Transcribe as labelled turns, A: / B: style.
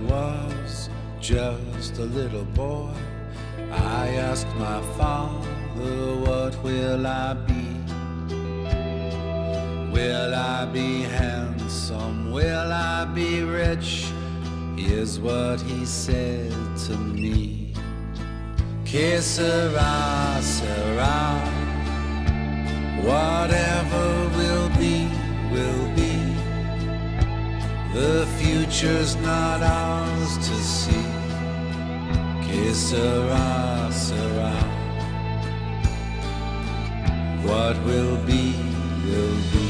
A: was just a little boy, I asked my father, what will I be? Will I be handsome? Will I be rich? Here's what he said to me. Que sera, sera. Whatever will be, will be. The future's not ours to see. Que sera, sera. What will be, will be.